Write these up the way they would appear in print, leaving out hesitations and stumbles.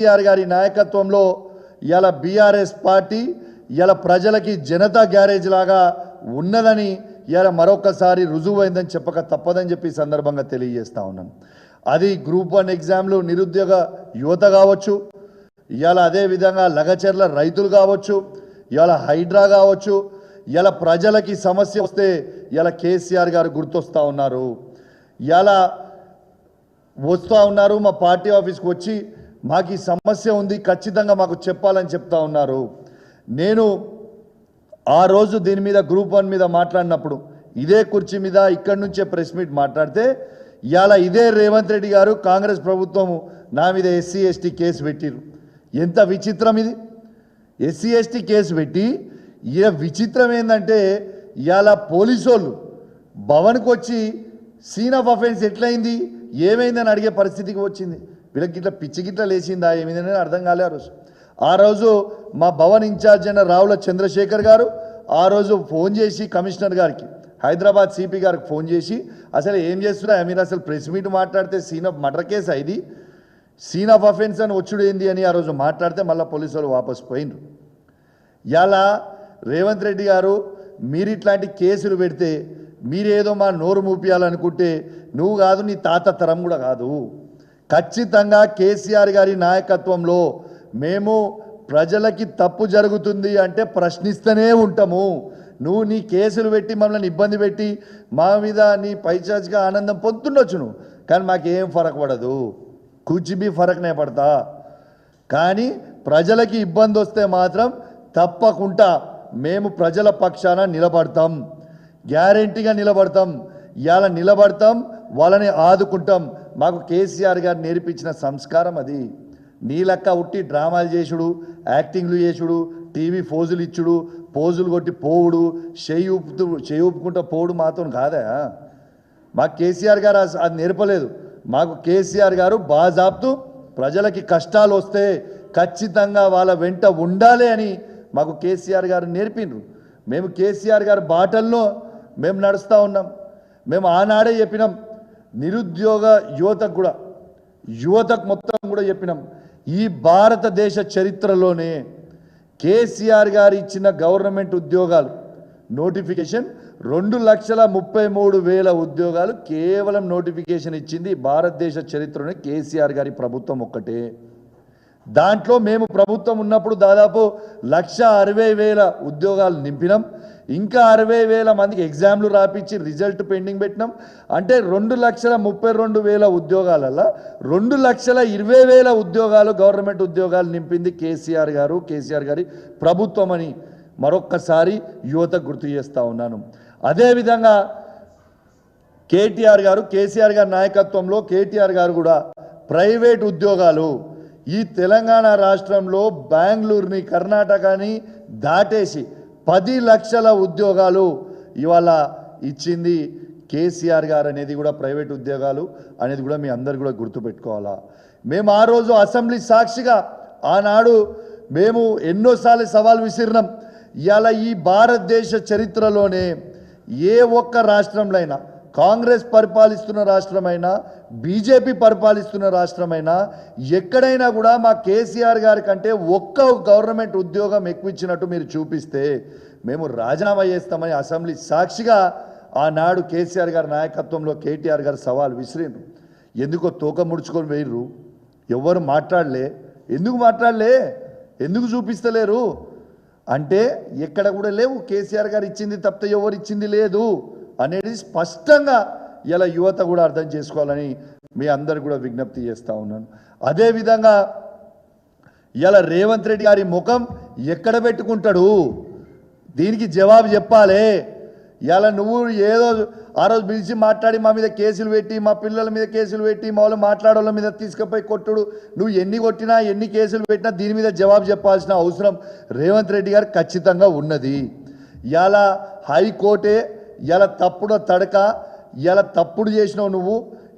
కేసీఆర్ గారి నాయకత్వంలో ఇలా బీఆర్ఎస్ పార్టీ ఇలా ప్రజలకి జనతా గ్యారేజ్ లాగా ఉన్నదని ఇలా మరొకసారి రుజువైందని చెప్పక తప్పదని చెప్పి సందర్భంగా తెలియజేస్తా ఉన్నాను. అది గ్రూప్ 1 ఎగ్జామ్లు నిరుద్యోగ యువత కావచ్చు, ఇలా అదేవిధంగా లగచర్ల రైతులు కావచ్చు, ఇలా హైడ్రా కావచ్చు, ఇలా ప్రజలకి సమస్య వస్తే ఇలా కేసీఆర్ గారు గుర్తొస్తూ ఉన్నారు. ఇలా వస్తూ ఉన్నారు, మా పార్టీ ఆఫీస్కి వచ్చి మాకు ఈ సమస్య ఉంది ఖచ్చితంగా మాకు చెప్పాలని చెప్తా ఉన్నారు. నేను ఆ రోజు దీని మీద గ్రూప్ 1 మీద మాట్లాడినప్పుడు ఇదే కుర్చీ మీద ఇక్కడి నుంచే ప్రెస్ మీట్ మాట్లాడితే ఇవాళ ఇదే రేవంత్ రెడ్డి గారు కాంగ్రెస్ ప్రభుత్వము నా మీద ఎస్సీ ఎస్టీ కేసు పెట్టిరు. ఎంత విచిత్రం ఇది! ఎస్సీ ఎస్టీ కేసు పెట్టి విచిత్రం ఏంటంటే ఇవాళ పోలీసు వాళ్ళు భవన్కి వచ్చి సీన్ ఆఫ్ అఫెన్స్ ఎట్లయింది ఏమైందని అడిగే పరిస్థితికి వచ్చింది. వీళ్ళకి ఇట్లా పిచ్చి గిట్ల లేచిందా ఏమైందని అర్థం కాలే. ఆ రోజు మా భవన్ ఇన్ఛార్జ్ అయిన రావుల చంద్రశేఖర్ గారు ఆ రోజు ఫోన్ చేసి కమిషనర్ గారికి, హైదరాబాద్ సిపి గారికి ఫోన్ చేసి అసలు ఏం చేస్తున్నా మీరు అసలు ప్రెస్ మీట్ మాట్లాడితే సీన్ ఆఫ్ మర్డర్ కేసు ఇది, సీన్ ఆఫ్ అఫెన్స్ అని వచ్చుడు ఏంది అని ఆ రోజు మాట్లాడితే మళ్ళీ పోలీసు వాళ్ళు వాపసు పోయినరు. ఇలా రేవంత్ రెడ్డి గారు మీరు ఇట్లాంటి కేసులు పెడితే మీరేదో మా నోరు మూపియాలనుకుంటే నువ్వు కాదు, నీ తాత తరం కూడా కాదు. ఖచ్చితంగా కేసీఆర్ గారి నాయకత్వంలో మేము ప్రజలకి తప్పు జరుగుతుంది అంటే ప్రశ్నిస్తూనే ఉంటాము. నువ్వు నీ కేసులు పెట్టి మమ్మల్ని ఇబ్బంది పెట్టి మా మీద నీ పైచాచిగా ఆనందం పొందుతుండొచ్చు నువ్వు, కానీ మాకేం ఫరక్ పడదు, కుచిబీ ఫరక్నే పడతా. కానీ ప్రజలకి ఇబ్బంది వస్తే మాత్రం తప్పకుండా మేము ప్రజల పక్షాన నిలబడతాం, గ్యారెంటీగా నిలబడతాం. ఇవాళ నిలబడతాం, వాళ్ళని ఆదుకుంటాం. మాకు కేసీఆర్ గారు నేర్పించిన సంస్కారం అది. నీ లెక్క ఉట్టి డ్రామాలు చేసుడు, యాక్టింగ్లు చేసుడు, టీవీ ఫోజులు ఇచ్చుడు, పోజులు కొట్టి పోవుడు, చేయి ఊపుకుంటూ పోవుడు మాతో కాదా? మాకు కేసీఆర్ గారు అది నేర్పలేదు. మాకు కేసీఆర్ గారు బాజాబ్తు ప్రజలకి కష్టాలు వస్తే ఖచ్చితంగా వాళ్ళ వెంట ఉండాలి అని మాకు కేసీఆర్ గారు నేర్పిండ్రు. మేము కేసీఆర్ గారి బాటల్లో మేము నడుస్తూ ఉన్నాం. మేము ఆనాడే చెప్పినాం, నిరుద్యోగ యువతకు మొత్తం కూడా చెప్పినాం, ఈ భారతదేశ చరిత్రలోనే కేసీఆర్ గారు ఇచ్చిన గవర్నమెంట్ ఉద్యోగాలు నోటిఫికేషన్ 2,33,000 ఉద్యోగాలు కేవలం నోటిఫికేషన్ ఇచ్చింది భారతదేశ చరిత్రలోనే కేసీఆర్ గారి ప్రభుత్వం ఒక్కటే. దాంట్లో మేము ప్రభుత్వం ఉన్నప్పుడు దాదాపు 1,60,000 ఉద్యోగాలు నింపినాం. ఇంకా 60,000 మందికి ఎగ్జామ్లు రాపించి రిజల్ట్ పెండింగ్ పెట్టినాం. అంటే 2,32,000 ఉద్యోగాలలో 2,20,000 ఉద్యోగాలు గవర్నమెంట్ ఉద్యోగాలు నింపింది కేసీఆర్ గారి ప్రభుత్వం అని మరొక్కసారి యువతకు గుర్తు చేస్తూ ఉన్నాను. అదేవిధంగా కేసీఆర్ గారి నాయకత్వంలో కేటీఆర్ గారు కూడా ప్రైవేట్ ఉద్యోగాలు ఈ తెలంగాణ రాష్ట్రంలో బెంగళూరుని కర్ణాటకని దాటేసి 10 లక్షల ఉద్యోగాలు ఇవాళ ఇచ్చింది కేసీఆర్ గారు అనేది కూడా ప్రైవేట్ ఉద్యోగాలు అనేది కూడా మీ అందరు కూడా గుర్తుపెట్టుకోవాలా. మేము ఆ రోజు అసెంబ్లీ సాక్షిగా ఆనాడు మేము ఎన్నోసార్లు సవాల్ విసిరినాం. ఇవాళ ఈ భారతదేశ చరిత్రలోనే ఏ ఒక్క రాష్ట్రంలో అయినా, కాంగ్రెస్ పరిపాలిస్తున్న రాష్ట్రమైనా బీజేపీ పరిపాలిస్తున్న రాష్ట్రమైనా ఎక్కడైనా కూడా మా కేసీఆర్ గారి కంటే ఒక్క గవర్నమెంట్ ఉద్యోగం ఎక్కువ ఇచ్చినట్టు మీరు చూపిస్తే మేము రాజీనామా చేస్తామని అసెంబ్లీ సాక్షిగా ఆనాడు కేసీఆర్ గారి నాయకత్వంలో కేటీఆర్ గారు సవాల్ విసిరిండ్రు. ఎందుకో తోక ముడుచుకొని వేయరు, ఎవరు మాట్లాడలే. ఎందుకు చూపిస్తలేరు అంటే ఎక్కడ కూడా లేవు, కేసీఆర్ గారు ఇచ్చింది తప్పితే ఎవరు ఇచ్చింది లేదు అనేది స్పష్టంగా ఇలా యువత కూడా అర్థం చేసుకోవాలని మీ అందరు కూడా విజ్ఞప్తి చేస్తూ ఉన్నాను. అదేవిధంగా ఇలా రేవంత్ రెడ్డి గారి ముఖం ఎక్కడ పెట్టుకుంటాడు, దీనికి జవాబు చెప్పాలి. ఇలా నువ్వు ఏదో ఆ రోజు పిలిచి మాట్లాడి మా మీద కేసులు పెట్టి, మా పిల్లల మీద కేసులు పెట్టి, మా వాళ్ళు మాట్లాడోళ్ళ మీద తీసుకుపోయి కొట్టుడు, నువ్వు ఎన్ని కొట్టినా ఎన్ని కేసులు పెట్టినా దీని మీద జవాబు చెప్పాల్సిన అవసరం రేవంత్ రెడ్డి గారు ఖచ్చితంగా ఉన్నది. ఇలా హైకోర్టే ఇలా తప్పుడు తడక, ఇలా తప్పుడు చేసినావు నువ్వు,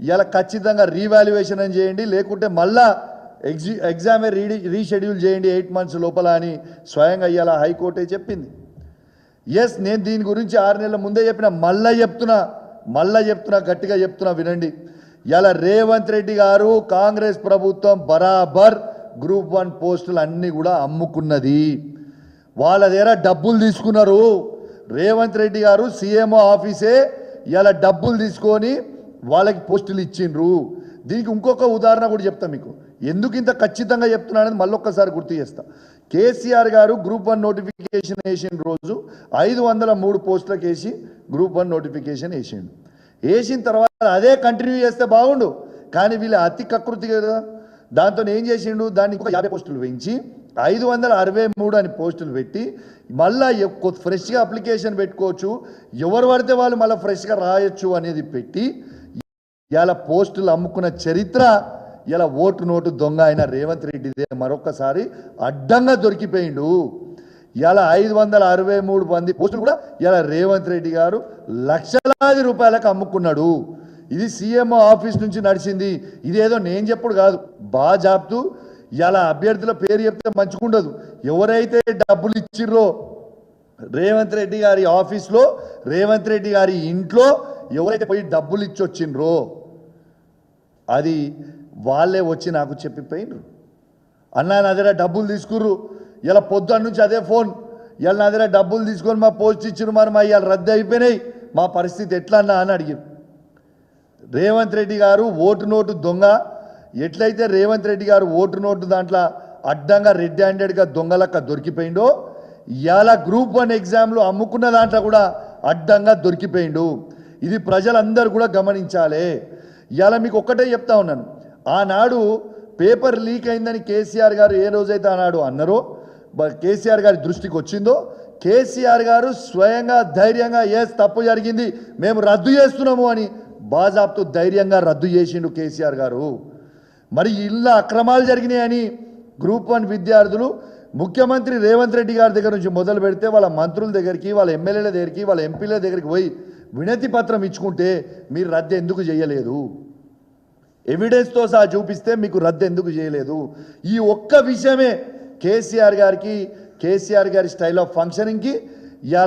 ఇలా ఖచ్చితంగా రీవాల్యుయేషన్ అని చేయండి, లేకుంటే మళ్ళా ఎగ్జామే రీషెడ్యూల్ చేయండి 8 months లోపల అని స్వయంగా ఇలా హైకోర్టే చెప్పింది. ఎస్, నేను దీని గురించి 6 నెలల ముందే చెప్పిన, మళ్ళా చెప్తున్నా గట్టిగా చెప్తున్నా వినండి. ఇలా రేవంత్ రెడ్డి గారు కాంగ్రెస్ ప్రభుత్వం బరాబర్ గ్రూప్ 1 పోస్టులు అన్నీ కూడా అమ్ముకున్నది. వాళ్ళ దగ్గర డబ్బులు తీసుకున్నారు. రేవంత్ రెడ్డి గారు సీఎంఓ ఆఫీసే ఇలా డబ్బులు తీసుకొని వాళ్ళకి పోస్టులు ఇచ్చిండ్రు. దీనికి ఇంకొక ఉదాహరణ కూడా చెప్తా మీకు. ఎందుకు ఇంత ఖచ్చితంగా చెప్తున్నానని మళ్ళొక్కసారి గుర్తు చేస్తా. కేసీఆర్ గారు గ్రూప్ 1 నోటిఫికేషన్ వేసిన రోజు 503 పోస్టులకు వేసి గ్రూప్ 1 నోటిఫికేషన్ వేసిండు. వేసిన తర్వాత అదే కంటిన్యూ చేస్తే బాగుండు, కానీ వీళ్ళు అతి కకృతి కదా. దాంతో ఏం చేసిండు, దాన్ని ఇంకొక 50 పోస్టులు పెంచి 563 అని పోస్టులు పెట్టి మళ్ళీ ఫ్రెష్గా అప్లికేషన్ పెట్టుకోవచ్చు, ఎవరు పడితే వాళ్ళు మళ్ళీ ఫ్రెష్గా రాయొచ్చు అనేది పెట్టి ఇలా పోస్టులు అమ్ముకున్న చరిత్ర ఇలా ఓటు నోటు దొంగ అయిన రేవంత్ రెడ్డిదే మరొకసారి అడ్డంగా దొరికిపోయిండు. ఇలా 563 మంది పోస్టులు కూడా ఇలా రేవంత్ రెడ్డి గారు లక్షలాది రూపాయలకు అమ్ముకున్నాడు. ఇది సీఎంఓ ఆఫీస్ నుంచి నడిచింది. ఇదేదో నేను చెప్పుడు కాదు, బాగా జాబ్తూ ఇలా అభ్యర్థుల పేరు చెప్తే మంచిగుండదు. ఎవరైతే డబ్బులు ఇచ్చిర్రో రేవంత్ రెడ్డి గారి ఆఫీస్లో, రేవంత్ రెడ్డి గారి ఇంట్లో ఎవరైతే పోయి డబ్బులు ఇచ్చి వచ్చిండ్రో అది వాళ్ళే వచ్చి నాకు చెప్పిపోయినరు. అన్నా నా దగ్గర డబ్బులు తీసుకుర్రు, ఇలా పొద్దున్న నుంచి అదే ఫోన్, ఇలా నా దగ్గర డబ్బులు తీసుకొని మా పోస్ట్ ఇచ్చిర్రు, మరి మా ఇవాళ రద్దు అయిపోయినాయి, మా పరిస్థితి ఎట్లా అన్నా అని అడిగారు. రేవంత్ రెడ్డి గారు ఓటు నోటు దొంగ. ఎట్లయితే రేవంత్ రెడ్డి గారు ఓటు నోటు దాంట్లో అడ్డంగా రెడ్ హ్యాండెడ్గా దొంగలక్క దొరికిపోయిండో, ఇవాళ గ్రూప్ 1 ఎగ్జామ్లో అమ్ముకున్న దాంట్లో కూడా అడ్డంగా దొరికిపోయిండు. ఇది ప్రజలందరూ కూడా గమనించాలి. ఇవాళ మీకు ఒక్కటే చెప్తా ఉన్నాను, ఆనాడు పేపర్ లీక్ అయిందని కేసీఆర్ గారు ఏ రోజైతే ఆనాడు అన్నారో, కేసీఆర్ గారి దృష్టికి వచ్చిందో, కేసీఆర్ గారు స్వయంగా ధైర్యంగా తప్పు జరిగింది మేము రద్దు చేస్తున్నాము అని బాజాబ్తు ధైర్యంగా రద్దు చేసిండు కేసీఆర్ గారు. మరి ఇలా అక్రమాలు జరిగినాయని గ్రూప్ 1 విద్యార్థులు ముఖ్యమంత్రి రేవంత్ రెడ్డి గారి దగ్గర నుంచి మొదలు పెడితే వాళ్ళ మంత్రుల దగ్గరికి, వాళ్ళ ఎమ్మెల్యేల దగ్గరికి, వాళ్ళ ఎంపీల దగ్గరికి పోయి వినతి పత్రం ఇచ్చుకుంటే మీరు రద్దు ఎందుకు చేయలేదు, ఎవిడెన్స్తో సహా చూపిస్తే మీకు రద్దు ఎందుకు చేయలేదు? ఈ ఒక్క విషయమే కేసీఆర్ గారి స్టైల్ ఆఫ్ ఫంక్షనింగ్కి ఇలా